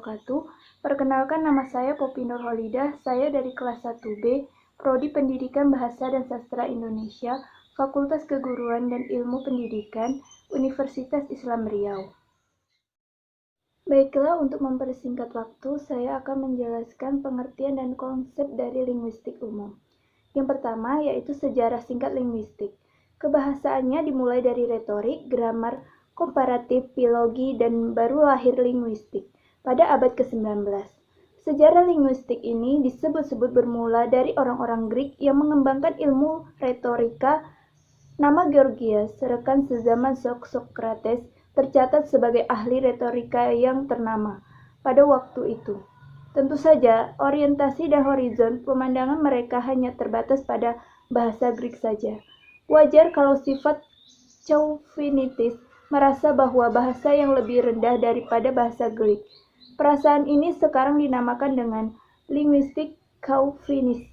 wabarakatuh. Perkenalkan, nama saya Poppy Nurholidah. Saya dari kelas 1B, Prodi Pendidikan Bahasa dan Sastra Indonesia, Fakultas Keguruan dan Ilmu Pendidikan, Universitas Islam Riau. Baiklah, untuk mempersingkat waktu, saya akan menjelaskan pengertian dan konsep dari linguistik umum. Yang pertama yaitu sejarah singkat linguistik. Kebahasaannya dimulai dari retorik, gramar, komparatif, filologi, dan baru lahir linguistik pada abad ke-19. Sejarah linguistik ini disebut-sebut bermula dari orang-orang Greek yang mengembangkan ilmu retorika. Nama Gorgias, rekan sezaman Sokrates, tercatat sebagai ahli retorika yang ternama pada waktu itu. Tentu saja, orientasi dan horizon pemandangan mereka hanya terbatas pada bahasa Greek saja. Wajar kalau sifat chauvinitis merasa bahwa bahasa yang lebih rendah daripada bahasa Greek. Perasaan ini sekarang dinamakan dengan linguistik chauvinisme.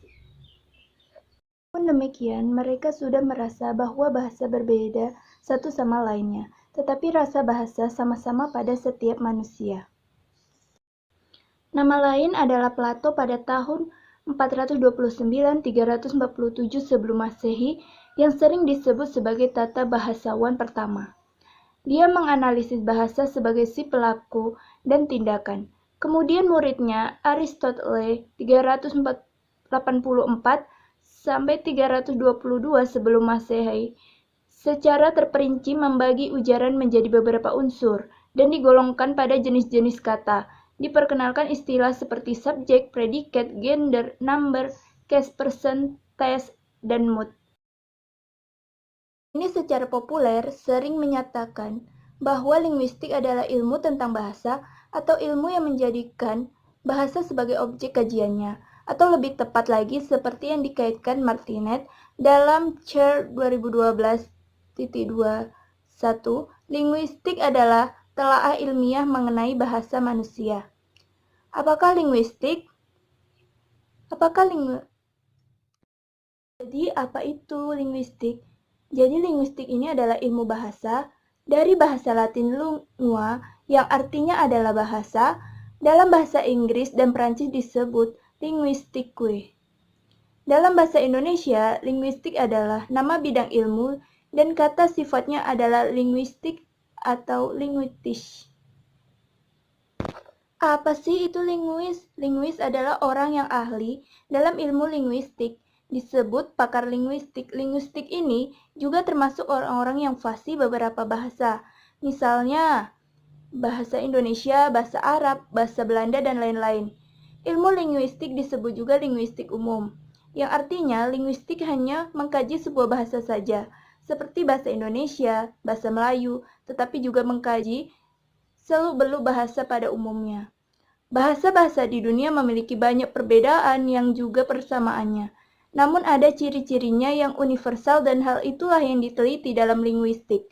Pun demikian, mereka sudah merasa bahwa bahasa berbeda satu sama lainnya, tetapi rasa bahasa sama-sama pada setiap manusia. Nama lain adalah Plato pada tahun 429-347 sebelum Masehi yang sering disebut sebagai tata bahasawan pertama. Dia menganalisis bahasa sebagai si pelaku dan tindakan. Kemudian muridnya Aristoteles 384 sampai 322 sebelum Masehi secara terperinci membagi ujaran menjadi beberapa unsur dan digolongkan pada jenis-jenis kata. Diperkenalkan istilah seperti subjek, predikat, gender, number, case, person, tense, dan mood. Ini secara populer sering menyatakan bahwa linguistik adalah ilmu tentang bahasa atau ilmu yang menjadikan bahasa sebagai objek kajiannya, atau lebih tepat lagi seperti yang dikaitkan Martinet dalam CHAIR 2012.21, linguistik adalah telaah ilmiah mengenai bahasa manusia. Jadi apa itu linguistik? Jadi linguistik ini adalah ilmu bahasa dari bahasa Latin lingua yang artinya adalah bahasa. Dalam bahasa Inggris dan Prancis disebut linguistique. Dalam bahasa Indonesia, linguistik adalah nama bidang ilmu dan kata sifatnya adalah linguistik atau linguistis. Apa sih itu linguis? Linguis adalah orang yang ahli dalam ilmu linguistik. Disebut pakar linguistik. Linguistik ini juga termasuk orang-orang yang fasih beberapa bahasa. Misalnya, bahasa Indonesia, bahasa Arab, bahasa Belanda, dan lain-lain. Ilmu linguistik disebut juga linguistik umum, yang artinya linguistik hanya mengkaji sebuah bahasa saja, seperti bahasa Indonesia, bahasa Melayu, tetapi juga mengkaji seluk-beluk bahasa pada umumnya. Bahasa-bahasa di dunia memiliki banyak perbedaan yang juga persamaannya. Namun ada ciri-cirinya yang universal dan hal itulah yang diteliti dalam linguistik.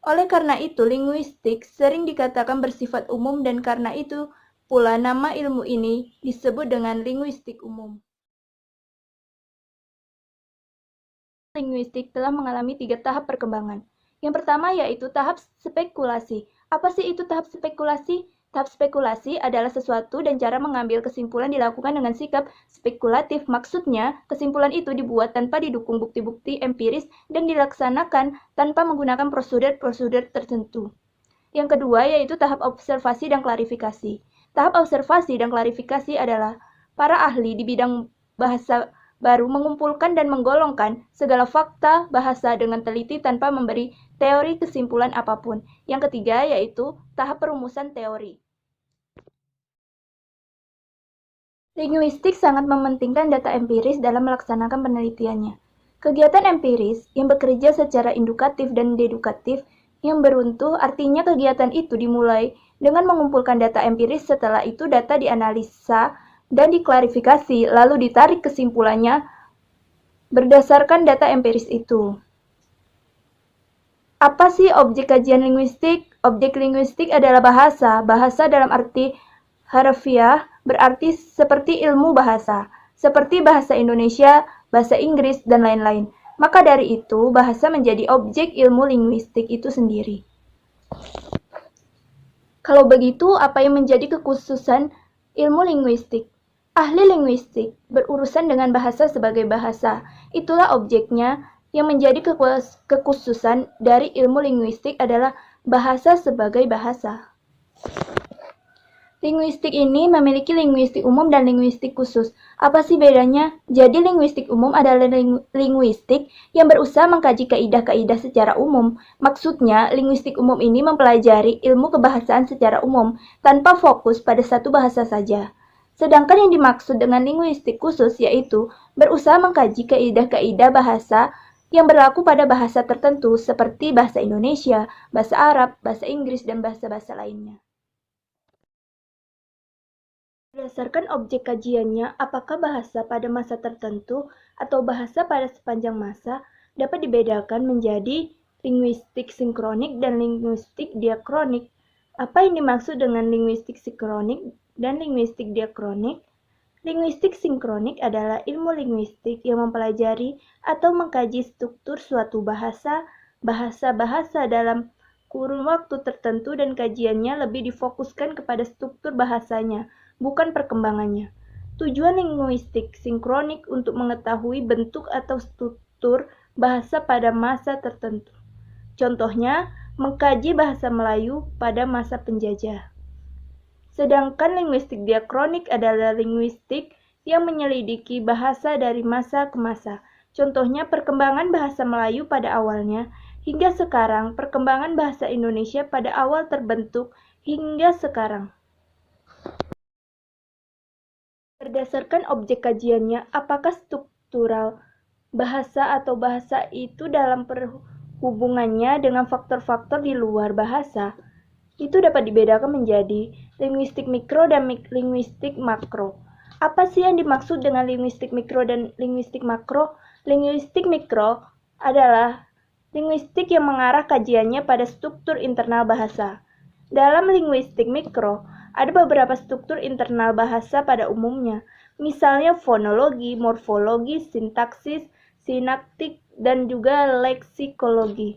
Oleh karena itu, linguistik sering dikatakan bersifat umum dan karena itu pula nama ilmu ini disebut dengan linguistik umum. Linguistik telah mengalami 3 tahap perkembangan. Yang pertama yaitu tahap spekulasi. Apa sih itu tahap spekulasi? Tahap spekulasi adalah sesuatu dan cara mengambil kesimpulan dilakukan dengan sikap spekulatif. Maksudnya, kesimpulan itu dibuat tanpa didukung bukti-bukti empiris dan dilaksanakan tanpa menggunakan prosedur-prosedur tertentu. Yang kedua yaitu tahap observasi dan klarifikasi. Tahap observasi dan klarifikasi adalah para ahli di bidang bahasa baru mengumpulkan dan menggolongkan segala fakta bahasa dengan teliti tanpa memberi teori kesimpulan apapun. Yang ketiga yaitu tahap perumusan teori. Linguistik sangat mementingkan data empiris dalam melaksanakan penelitiannya. Kegiatan empiris yang bekerja secara indukatif dan dedukatif yang beruntuh artinya kegiatan itu dimulai dengan mengumpulkan data empiris, setelah itu data dianalisa dan diklarifikasi, lalu ditarik kesimpulannya berdasarkan data empiris itu. Apa sih objek kajian linguistik? Objek linguistik adalah bahasa. Bahasa dalam arti harfiah berarti seperti ilmu bahasa, seperti bahasa Indonesia, bahasa Inggris, dan lain-lain. Maka dari itu, bahasa menjadi objek ilmu linguistik itu sendiri. Kalau begitu, apa yang menjadi kekhususan ilmu linguistik? Ahli linguistik berurusan dengan bahasa sebagai bahasa. Itulah objeknya. Yang menjadi kekhususan dari ilmu linguistik adalah bahasa sebagai bahasa. Linguistik ini memiliki linguistik umum dan linguistik khusus. Apa sih bedanya? Jadi linguistik umum adalah linguistik yang berusaha mengkaji kaidah-kaidah secara umum. Maksudnya, linguistik umum ini mempelajari ilmu kebahasaan secara umum, tanpa fokus pada satu bahasa saja. Sedangkan yang dimaksud dengan linguistik khusus yaitu berusaha mengkaji kaidah-kaidah bahasa yang berlaku pada bahasa tertentu seperti bahasa Indonesia, bahasa Arab, bahasa Inggris, dan bahasa-bahasa lainnya. Berdasarkan objek kajiannya, apakah bahasa pada masa tertentu atau bahasa pada sepanjang masa dapat dibedakan menjadi linguistik sinkronik dan linguistik diakronik. Apa yang dimaksud dengan linguistik sinkronik dan linguistik diakronik? Linguistik sinkronik adalah ilmu linguistik yang mempelajari atau mengkaji struktur suatu bahasa dalam kurun waktu tertentu dan kajiannya lebih difokuskan kepada struktur bahasanya, bukan perkembangannya. Tujuan linguistik sinkronik untuk mengetahui bentuk atau struktur bahasa pada masa tertentu. Contohnya, mengkaji bahasa Melayu pada masa penjajah. Sedangkan linguistik diakronik adalah linguistik yang menyelidiki bahasa dari masa ke masa. Contohnya, perkembangan bahasa Melayu pada awalnya hingga sekarang, perkembangan bahasa Indonesia pada awal terbentuk hingga sekarang. Berdasarkan objek kajiannya, apakah struktural bahasa atau bahasa itu dalam perhubungannya dengan faktor-faktor di luar bahasa, itu dapat dibedakan menjadi linguistik mikro dan linguistik makro. Apa sih yang dimaksud dengan linguistik mikro dan linguistik makro? Linguistik mikro adalah linguistik yang mengarah kajiannya pada struktur internal bahasa. Dalam linguistik mikro, ada beberapa struktur internal bahasa pada umumnya, misalnya fonologi, morfologi, sintaksis, sinaktik, dan juga leksikologi.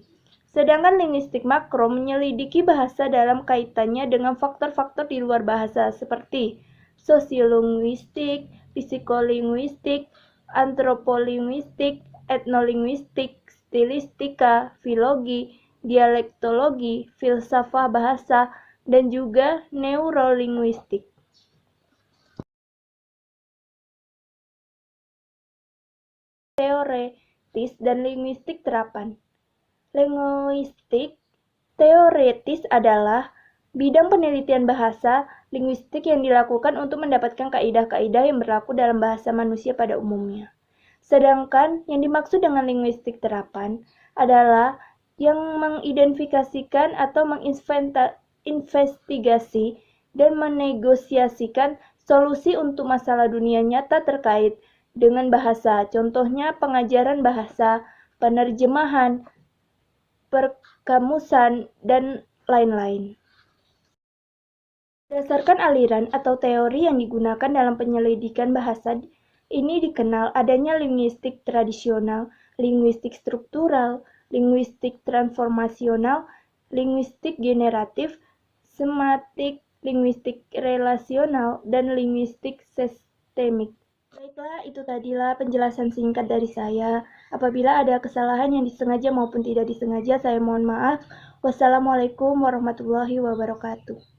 Sedangkan linguistik makro menyelidiki bahasa dalam kaitannya dengan faktor-faktor di luar bahasa seperti sosiolinguistik, psikolinguistik, antropolinguistik, etnolinguistik, stilistika, filologi, dialektologi, filsafat bahasa, dan juga neurolinguistik. Teoretis dan linguistik terapan. Linguistik teoretis adalah bidang penelitian bahasa linguistik yang dilakukan untuk mendapatkan kaidah-kaidah yang berlaku dalam bahasa manusia pada umumnya. Sedangkan yang dimaksud dengan linguistik terapan adalah yang mengidentifikasikan atau menginvestigasi dan menegosiasikan solusi untuk masalah dunia nyata terkait dengan bahasa. Contohnya pengajaran bahasa, penerjemahan, perkamusan, dan lain-lain. Berdasarkan aliran atau teori yang digunakan dalam penyelidikan bahasa, ini dikenal adanya linguistik tradisional, linguistik struktural, linguistik transformasional, linguistik generatif, sematik, linguistik relasional, dan linguistik sistemik. Baiklah, itu tadilah penjelasan singkat dari saya. Apabila ada kesalahan yang disengaja maupun tidak disengaja, saya mohon maaf. Wassalamualaikum warahmatullahi wabarakatuh.